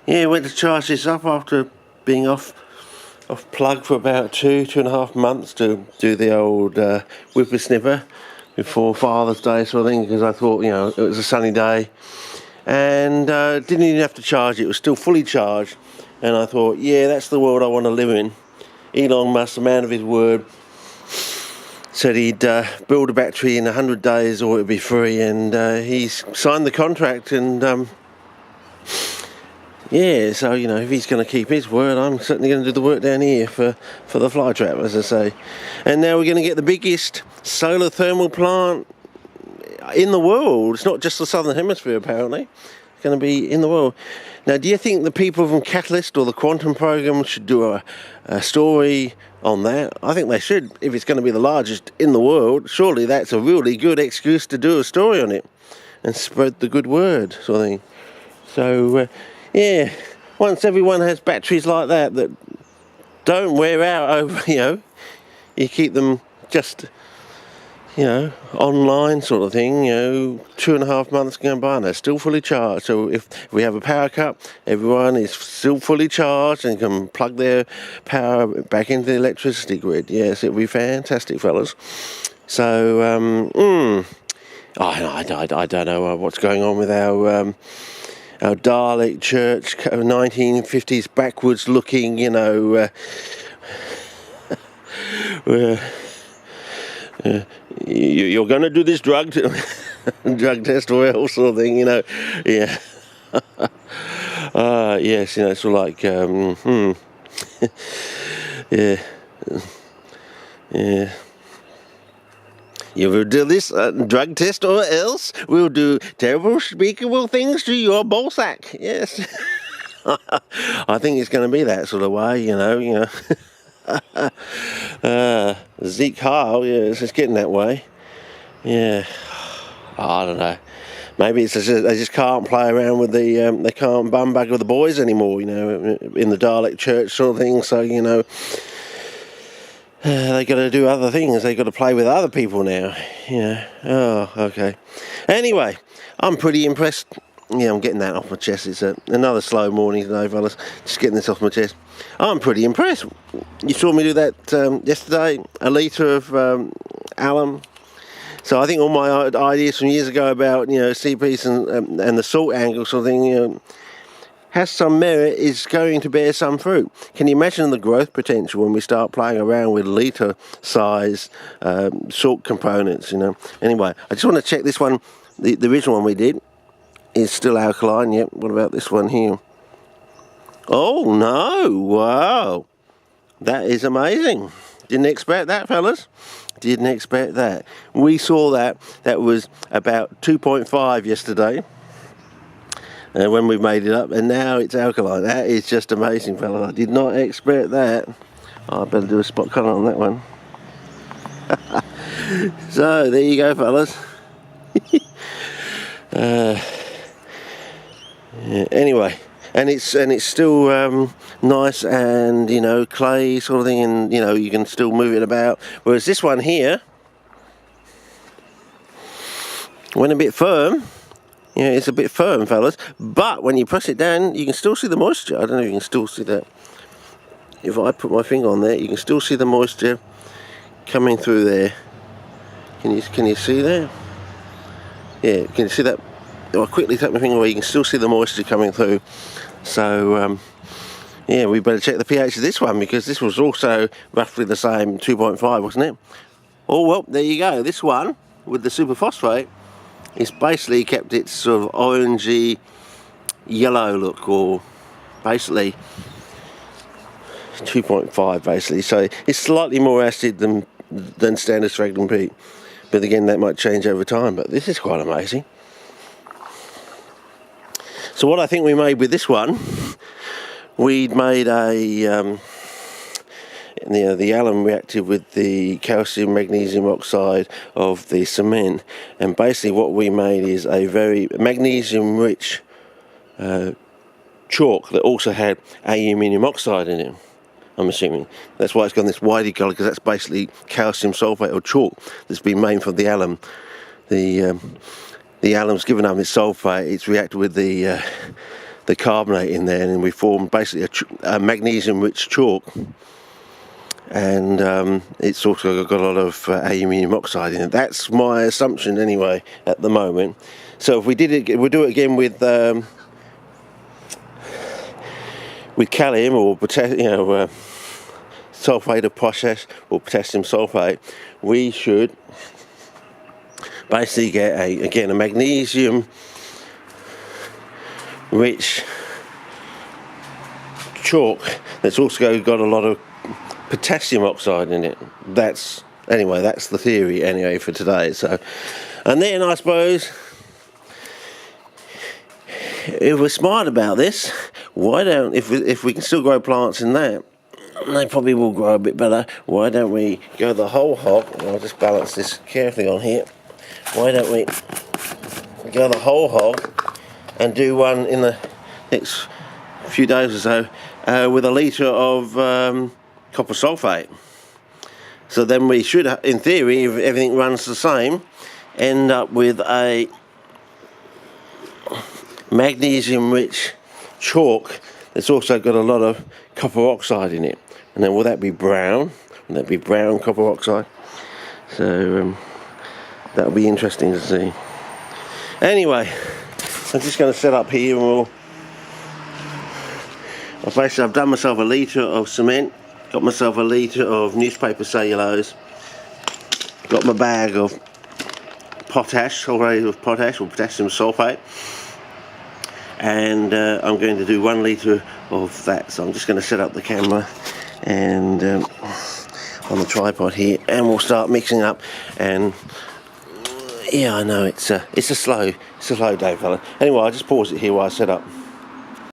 Yeah, went to charge this up after being off plug for about 2.5 months to do the old whippersnipper before Father's Day sort of thing, because I thought, you know, it was a sunny day and didn't even have to charge it. It was still fully charged, and I thought, yeah, that's the world I want to live in. Elon Musk, the man of his word, said he'd build a battery in 100 days or it'd be free, and he's signed the contract, and yeah, so, you know, if he's going to keep his word, I'm certainly going to do the work down here for the fly trap, as I say. And now we're going to get the biggest solar thermal plant in the world. It's not just the Southern Hemisphere, apparently. It's going to be in the world. Now, do you think the people from Catalyst or the Quantum Program should do a story on that? I think they should. If it's going to be the largest in the world, surely that's a really good excuse to do a story on it and spread the good word, sort of thing. So, yeah, once everyone has batteries like that don't wear out over, you know, you keep them just, you know, online sort of thing, you know, 2.5 months going by and they're still fully charged. So if we have a power cut, everyone is still fully charged and can plug their power back into the electricity grid. Yes, it'll be fantastic, fellas. So, I don't know what's going on with our Dalek church, 1950s backwards looking, you know, you're going to do this drug test or else sort of thing, you know. Yeah. Yes, you know, it's like, yeah. Yeah. You will do this drug test or else we'll do terrible unspeakable things to your ballsack. Yes. I think it's going to be that sort of way, you know. Zeke Heil, yeah, it's just getting that way. Yeah. I don't know. Maybe it's just, they just can't play around with they can't bum bug with the boys anymore, you know, in the Dalek church sort of thing. So, you know, they got to do other things. They got to play with other people now. Yeah. Oh, okay. Anyway, I'm pretty impressed. Yeah, I'm getting that off my chest. It's another slow morning today, fellas. Just getting this off my chest. I'm pretty impressed. You saw me do that yesterday. A litre of alum. So I think all my ideas from years ago about, you know, CPs and the salt angle sort of thing, you know, has some merit, is going to bear some fruit. Can you imagine the growth potential when we start playing around with litre size salt components, you know? Anyway, I just want to check this one. The original one we did is still alkaline. Yep. What about this one here? Oh no! Wow, that is amazing. Didn't expect that, fellas. Didn't expect that. We saw that was about 2.5 yesterday. When we made it up, and now it's alkaline. That is just amazing, fella. I did not expect that. Oh, I better do a spot colour on that one. So there you go, fellas. Yeah, anyway, and it's still nice and, you know, clay sort of thing, and, you know, you can still move it about. Whereas this one here went a bit firm. Yeah, it's a bit firm, fellas, but when you press it down, you can still see the moisture. I don't know if you can still see that. If I put my finger on there, you can still see the moisture coming through there. Can you see that? Yeah, can you see that? If I quickly take my finger away, you can still see the moisture coming through. So, yeah, we better check the pH of this one, because this was also roughly the same, 2.5, wasn't it? Oh, well, there you go. This one, with the superphosphate, it's basically kept its sort of orangey yellow look, or basically 2.5 basically. So it's slightly more acid than standard sphagnum peat, but again, that might change over time. But this is quite amazing. So what I think we made with this one, we'd made the alum reacted with the calcium magnesium oxide of the cement, and basically what we made is a very magnesium rich chalk that also had aluminium oxide in it. I'm assuming that's why it's got this whitey colour, because that's basically calcium sulfate or chalk that's been made from the alum. The alum's given up its sulfate, it's reacted with the the carbonate in there, and we form basically a magnesium-rich chalk. And it's also got a lot of aluminium oxide in it. That's my assumption anyway at the moment. So if we did it, we'll do it again with KALIUM or sulfate of potash or potassium sulfate. We should basically get a magnesium rich chalk that's also got a lot of potassium oxide in it. That's the theory anyway for today. So, and then I suppose if we're smart about this, why don't, if we can still grow plants in that, they probably will grow a bit better. Why don't we go the whole hog? I'll just balance this carefully on here. Why don't we go the whole hog and do one in the next few days or so with a litre of copper sulfate? So then we should, in theory, if everything runs the same, end up with a magnesium-rich chalk that's also got a lot of copper oxide in it. And then will that be brown? Will that be brown copper oxide? So that'll be interesting to see. Anyway, I'm just going to set up here, and I've done myself a litre of cement, got myself a litre of newspaper cellulose, got my bag of potash, sulfate of potash or potassium sulfate, and I'm going to do 1 litre of that. So I'm just going to set up the camera and on the tripod here, and we'll start mixing up. And yeah, I know it's a slow day, fella. Anyway, I'll just pause it here while I set up.